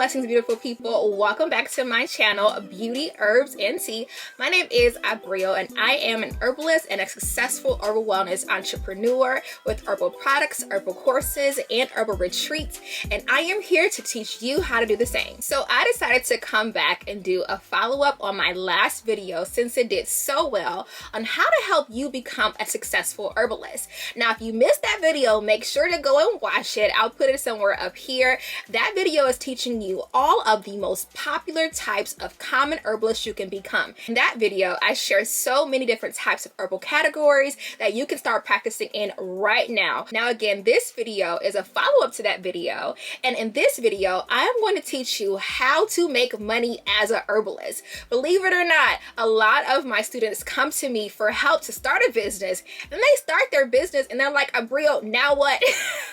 Blessings, beautiful people. Welcome back to my channel, Beauty, Herbs, and Tea. My name is Abril, and I am an herbalist and a successful herbal wellness entrepreneur with herbal products, herbal courses, and herbal retreats. And I am here to teach you how to do the same. So I decided to come back and do a follow-up on my last video since it did so well on how to help you become a successful herbalist. Now, if you missed that video, make sure to go and watch it. I'll put it somewhere up here. That video is teaching you all of the most popular types of common herbalists you can become. In that video, I share so many different types of herbal categories that you can start practicing in right now. Now, again, this video is a follow-up to that video. And in this video, I am going to teach you how to make money as a herbalist. Believe it or not, a lot of my students come to me for help to start a business, and they start their business and they're like, Abril, now what?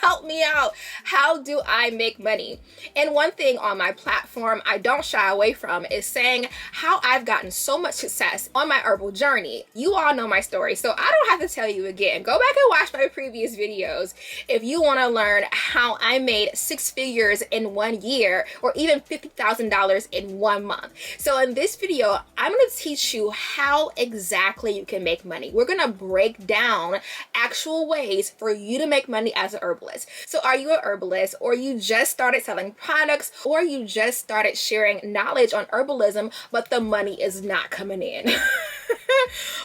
Help me out. How do I make money? And one thing on my platform I don't shy away from is saying how I've gotten so much success on my herbal journey. You all know my story, so I don't have to tell you again. Go back and watch my previous videos if you want to learn how I made 6 figures in 1 year or even $50,000 in 1 month. So in this video, I'm going to teach you how exactly you can make money. We're going to break down actual ways for you to make money as an herbalist. So are you an herbalist, or you just started selling products, or you just started sharing knowledge on herbalism, but the money is not coming in?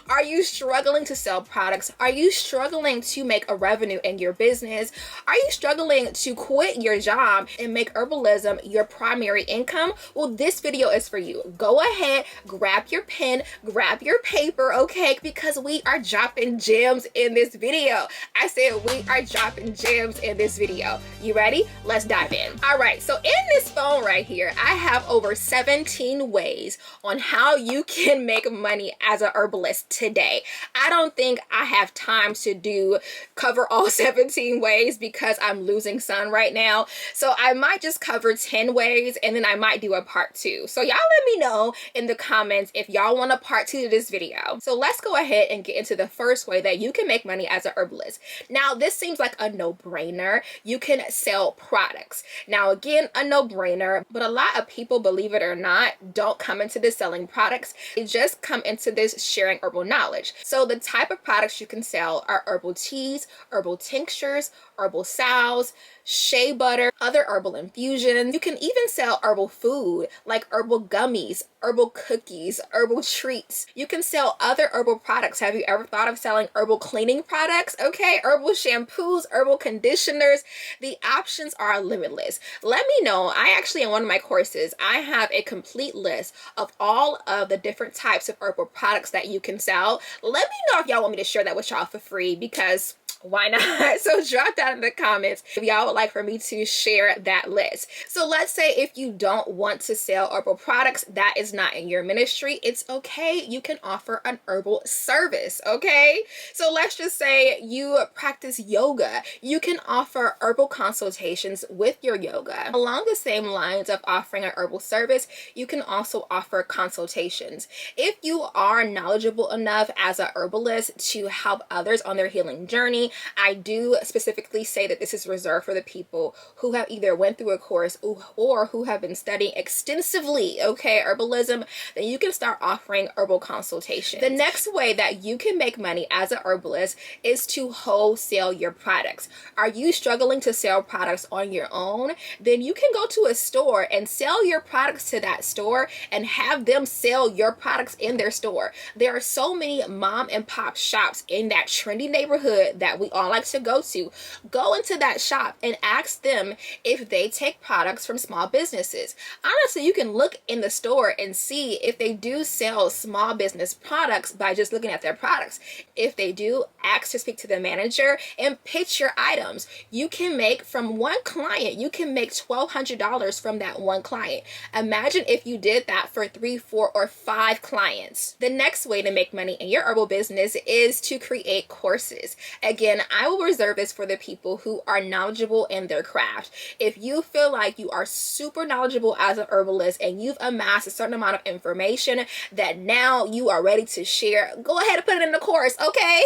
Are you struggling to sell products? Are you struggling to make a revenue in your business? Are you struggling to quit your job and make herbalism your primary income? Well, this video is for you. Go ahead, grab your pen, grab your paper, okay? Because we are dropping gems in this video. I said we are dropping gems in this video. You ready? Let's dive in. All right, so in this phone right here, I have over 17 ways on how you can make money as a herbalist today. I don't think I have time to cover all 17 ways because I'm losing sun right now. So I might just cover 10 ways, and then I might do a part 2. So y'all let me know in the comments if y'all want a part 2 to this video. So let's go ahead and get into the first way that you can make money as a herbalist. Now, this seems like a no-brainer. You can sell products. Now, again, a no-brainer, but a lot of people, believe it or not, don't come into this selling products. They just come into this sharing herbal knowledge. So the type of products you can sell are herbal teas, herbal tinctures, herbal salves, shea butter, other herbal infusions. You can even sell herbal food like herbal gummies, herbal cookies, herbal treats. You can sell other herbal products. Have you ever thought of selling herbal cleaning products? Okay, herbal shampoos, herbal conditioners. The options are limitless. Let me know. I actually, in one of my courses, I have a complete list of all of the different types of herbal products that you can sell. Let me know if y'all want me to share that with y'all for free, because why not? So drop down in the comments if y'all would like for me to share that list. So let's say if you don't want to sell herbal products, that is not in your ministry, it's okay. You can offer an herbal service, okay? So let's just say you practice yoga. You can offer herbal consultations with your yoga. Along the same lines of offering an herbal service, you can also offer consultations. If you are knowledgeable enough as a herbalist to help others on their healing journey, I do specifically say that this is reserved for the people who have either went through a course or who have been studying extensively, okay, herbalism. Then you can start offering herbal consultations. The next way that you can make money as a herbalist is to wholesale your products. Are you struggling to sell products on your own? Then you can go to a store and sell your products to that store and have them sell your products in their store. There are so many mom and pop shops in that trendy neighborhood that we all like to go to. Go into that shop and ask them if they take products from small businesses. Honestly, you can look in the store and see if they do sell small business products by just looking at their products. If they do, ask to speak to the manager and pitch your items. You can make from one client, you can make $1,200 from that one client. Imagine if you did that for 3, 4, or 5 clients. The next way to make money in your herbal business is to create courses. Again, I will reserve this for the people who are knowledgeable in their craft. If you feel like you are super knowledgeable as an herbalist and you've amassed a certain amount of information that now you are ready to share, go ahead and put it in the course, okay?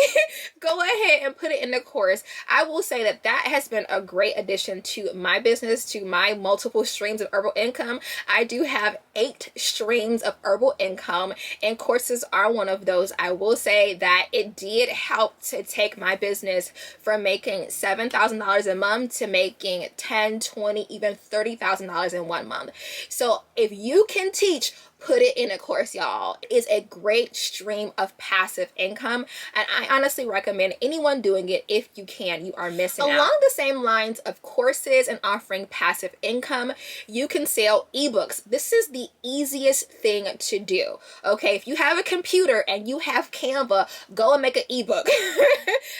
Go ahead and put it in the course. I will say that that has been a great addition to my business, to my multiple streams of herbal income. I do have 8 streams of herbal income, and courses are one of those. I will say that it did help to take my business from making $7,000 a month to making $10, $20, even $30,000 in 1 month. So if you can teach, put it in a course, y'all. It's a great stream of passive income, and I honestly recommend anyone doing it if you can. You are missing out. Along the same lines of courses and offering passive income, you can sell ebooks. This is the easiest thing to do, okay? If you have a computer and you have Canva, go and make an ebook.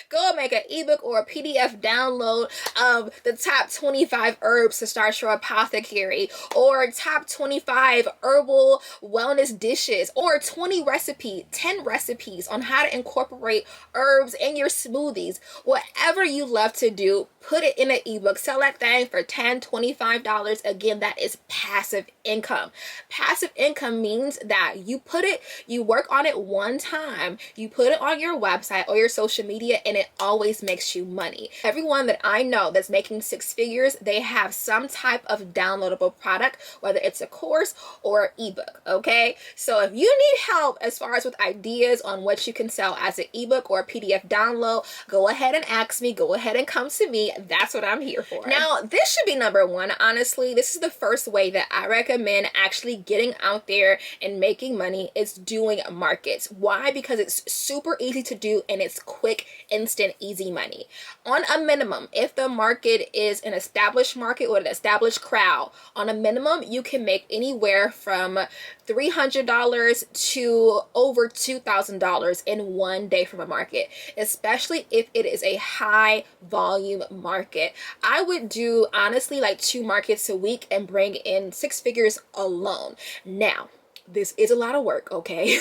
Go and make an ebook or a PDF download of the top 25 herbs to start your apothecary, or top 25 herbal wellness dishes, or 10 recipes on how to incorporate herbs in your smoothies. Whatever you love to do, put it in an ebook, sell that thing for $10, $25. Again, that is passive income. Passive income means that you work on it one time, you put it on your website or your social media, and it always makes you money. Everyone that I know that's making 6 figures, they have some type of downloadable product, whether it's a course or ebook, okay? So if you need help as far as with ideas on what you can sell as an ebook or a PDF download, go ahead and ask me, go ahead and come to me. That's what I'm here for. Now, this should be number 1. Honestly, this is the first way that I recommend actually getting out there and making money, is doing markets. Why? Because it's super easy to do and it's quick, instant, easy money. On a minimum, if the market is an established market with an established crowd, on a minimum, you can make anywhere from $300 to over $2,000 in 1 day from a market, especially if it is a high volume market. I would do honestly like 2 markets a week and bring in 6 figures alone. Now, this is a lot of work, okay?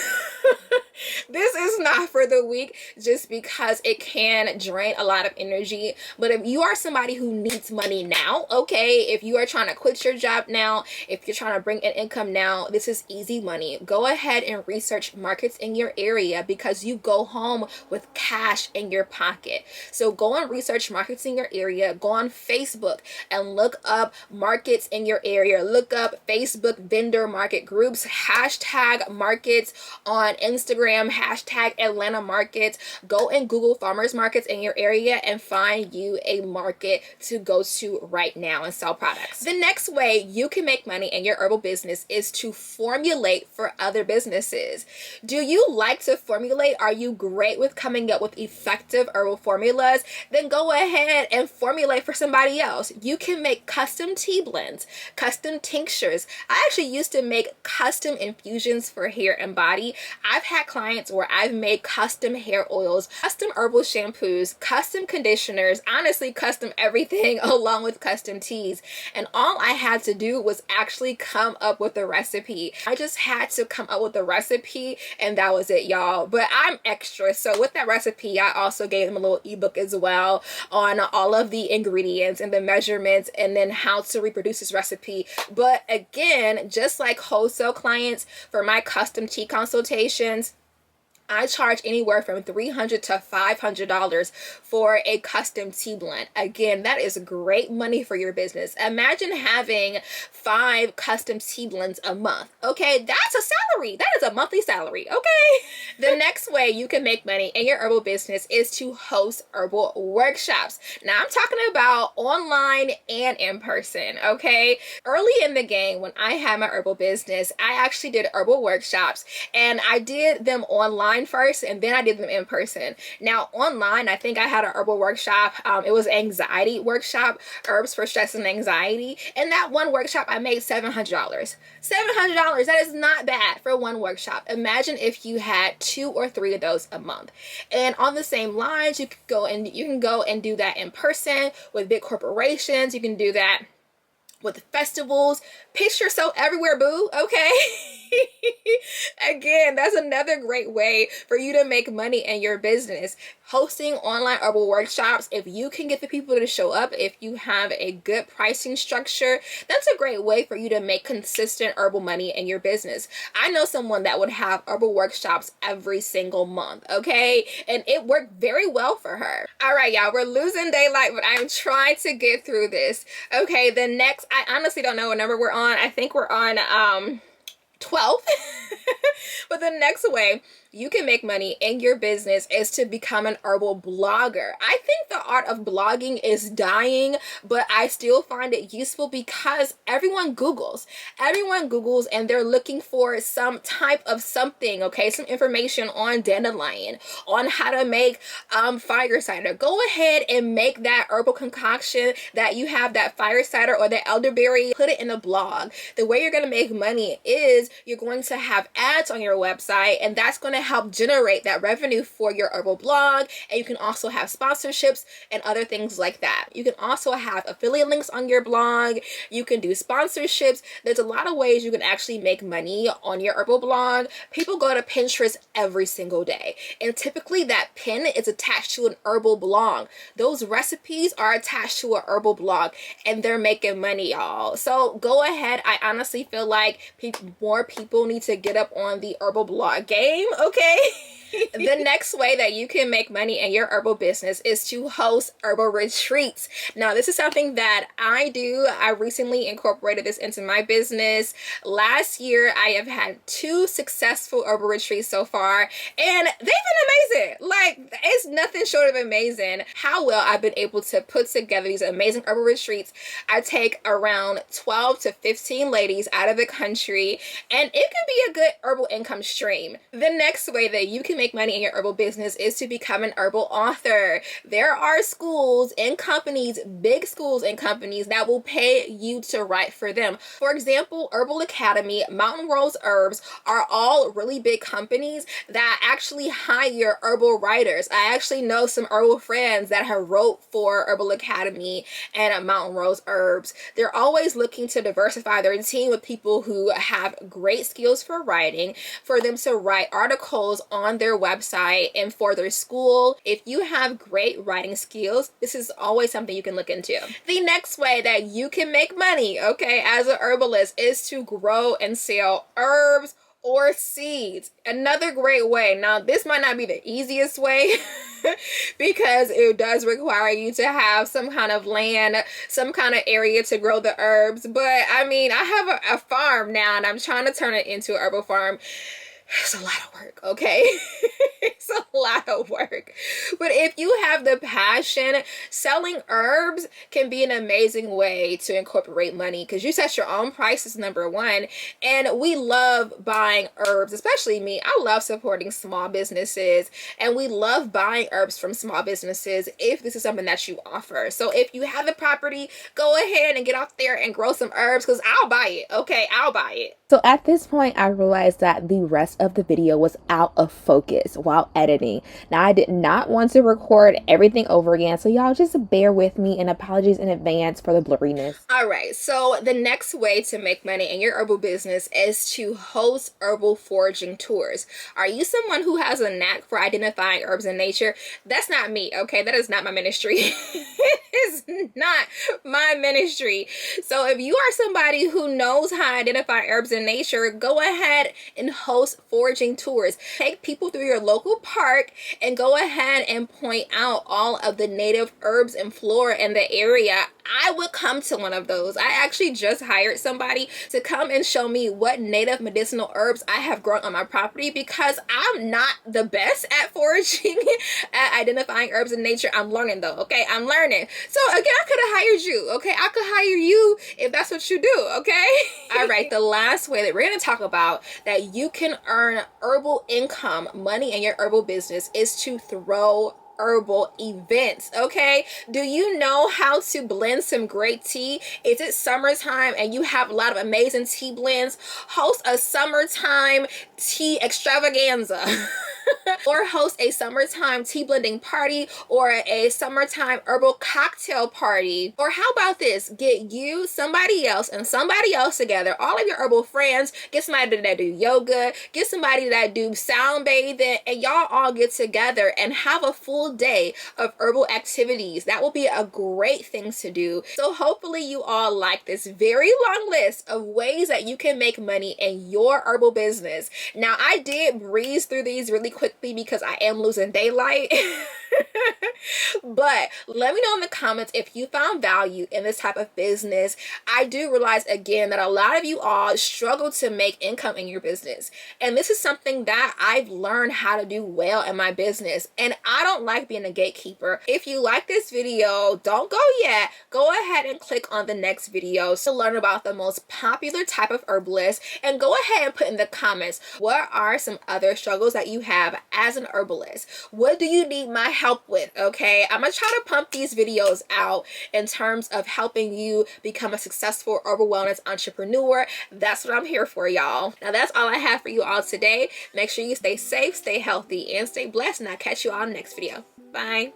This is not for the weak, just because it can drain a lot of energy. But if you are somebody who needs money now, okay, if you are trying to quit your job now, if you're trying to bring in income now, this is easy money. Go ahead and research markets in your area, because you go home with cash in your pocket. So go and research markets in your area. Go on Facebook and look up markets in your area. Look up Facebook vendor market groups, hashtag markets on Instagram, hashtag Atlanta markets. Go and Google farmers markets in your area and find you a market to go to right now and sell products. The next way you can make money in your herbal business is to formulate for other businesses. Do you like to formulate? Are you great with coming up with effective herbal formulas? Then go ahead and formulate for somebody else. You can make custom tea blends, custom tinctures. I actually used to make custom infusions for hair and body. I've had clients where I've made custom hair oils, custom herbal shampoos, custom conditioners, honestly custom everything along with custom teas. And all I had to do was actually come up with a recipe. I just had to come up with a recipe and that was it, y'all. But I'm extra. So with that recipe, I also gave them a little ebook as well on all of the ingredients and the measurements and then how to reproduce this recipe. But again, just like wholesale clients, for my custom tea consultations, I charge anywhere from $300 to $500 for a custom tea blend. Again, that is great money for your business. Imagine having 5 custom tea blends a month. Okay, that's a salary. That is a monthly salary. Okay. The next way you can make money in your herbal business is to host herbal workshops. Now, I'm talking about online and in person. Okay. Early in the game, when I had my herbal business, I actually did herbal workshops, and I did them online first and then I did them in person. Now online, I think I had a herbal workshop. It was anxiety workshop, herbs for stress and anxiety. And that one workshop I made $700. $700, that is not bad for one workshop. Imagine if you had 2 or 3 of those a month. And on the same lines, you can go and do that in person with big corporations. You can do that with festivals. Pitch yourself everywhere, boo, okay? Again, that's another great way for you to make money in your business. Hosting online herbal workshops, if you can get the people to show up, if you have a good pricing structure, that's a great way for you to make consistent herbal money in your business. I know someone that would have herbal workshops every single month, okay? And it worked very well for her. All right, y'all, we're losing daylight, but I'm trying to get through this. Okay, the next, I honestly don't know what number we're on. I think we're on 12. But the next way you can make money in your business is to become an herbal blogger. I think the art of blogging is dying, but I still find it useful because everyone Googles. Everyone Googles and they're looking for some type of something, okay? Some information on dandelion, on how to make fire cider. Go ahead and make that herbal concoction that you have, that fire cider or the elderberry, put it in a blog. The way you're going to make money is you're going to have ads on your website, and that's going to help generate that revenue for your herbal blog. And you can also have sponsorships and other things like that. You can also have affiliate links on your blog. You can do sponsorships. There's a lot of ways you can actually make money on your herbal blog. People go to Pinterest every single day, and typically that pin is attached to an herbal blog. Those recipes are attached to a herbal blog, and they're making money, y'all. So go ahead. I honestly feel like more people need to get up on the herbal blog game, okay? The next way that you can make money in your herbal business is to host herbal retreats. Now, this is something that I do. I recently incorporated this into my business. Last year, I have had 2 successful herbal retreats so far, and they've been amazing. Like, it's nothing short of amazing how well I've been able to put together these amazing herbal retreats. I take around 12 to 15 ladies out of the country, and it can be a good herbal income stream. The next way that you can make money in your herbal business is to become an herbal author. There are schools and companies, big schools and companies, that will pay you to write for them. For example, Herbal Academy, Mountain Rose Herbs are all really big companies that actually hire herbal writers. I actually know some herbal friends that have wrote for Herbal Academy and Mountain Rose Herbs. They're always looking to diversify their team with people who have great skills for writing, for them to write articles on their website and for their school. If you have great writing skills, this is always something you can look into. The next way that you can make money, okay, as an herbalist is to grow and sell herbs or seeds. Another great way. Now, this might not be the easiest way because it does require you to have some kind of land, some kind of area to grow the herbs. But I mean, I have a farm now, and I'm trying to turn it into an herbal farm. It's a lot of work, okay? It's a lot of work. But if you have the passion, selling herbs can be an amazing way to incorporate money because you set your own prices, number one. And we love buying herbs, especially me. I love supporting small businesses, and we love buying herbs from small businesses if this is something that you offer. So if you have the property, go ahead and get out there and grow some herbs because I'll buy it, okay? I'll buy it. So at this point, I realized that the rest of the video was out of focus while editing. Now, I did not want to record everything over again, so y'all just bear with me, and apologies in advance for the blurriness. All right, so the next way to make money in your herbal business is to host herbal foraging tours. Are you someone who has a knack for identifying herbs in nature? That's not me, okay? That is not my ministry. It is not my ministry. So if you are somebody who knows how to identify herbs in nature, go ahead and host foraging tours. Take people through your local park and go ahead and point out all of the native herbs and flora in the area. I would come to one of those. I actually just hired somebody to come and show me what native medicinal herbs I have grown on my property because I'm not the best at foraging, at identifying herbs in nature. I'm learning though, okay? I'm learning. So again, I could have hired you, okay? I could hire you if that's what you do, okay? All right, the last way that we're going to talk about that you can earn herbal income, money in your herbal business is to throw herbal events, okay? Do you know how to blend some great tea? Is it summertime and you have a lot of amazing tea blends? Host a summertime tea extravaganza. or host a summertime tea blending party or a summertime herbal cocktail party. Or how about this? Get you, somebody else, and somebody else together, all of your herbal friends, get somebody that do yoga, get somebody that do sound bathing, and y'all all get together and have a full day of herbal activities. That will be a great thing to do. So hopefully you all like this very long list of ways that you can make money in your herbal business. Now, I did breeze through these really quickly because I am losing daylight. But let me know in the comments if you found value in this type of business. I do realize again that a lot of you all struggle to make income in your business, and this is something that I've learned how to do well in my business, and I don't like being a gatekeeper. If you like this video, don't go yet. Go ahead and click on the next video to learn about the most popular type of herbalist, and go ahead and put in the comments what are some other struggles that you have as an herbalist. What do you need my help with? Okay, I'm gonna try to pump these videos out in terms of helping you become a successful herbal wellness entrepreneur. That's what I'm here for, y'all. Now that's all I have for you all today. Make sure you stay safe, stay healthy, and stay blessed, and I'll catch you all in the next video. Bye.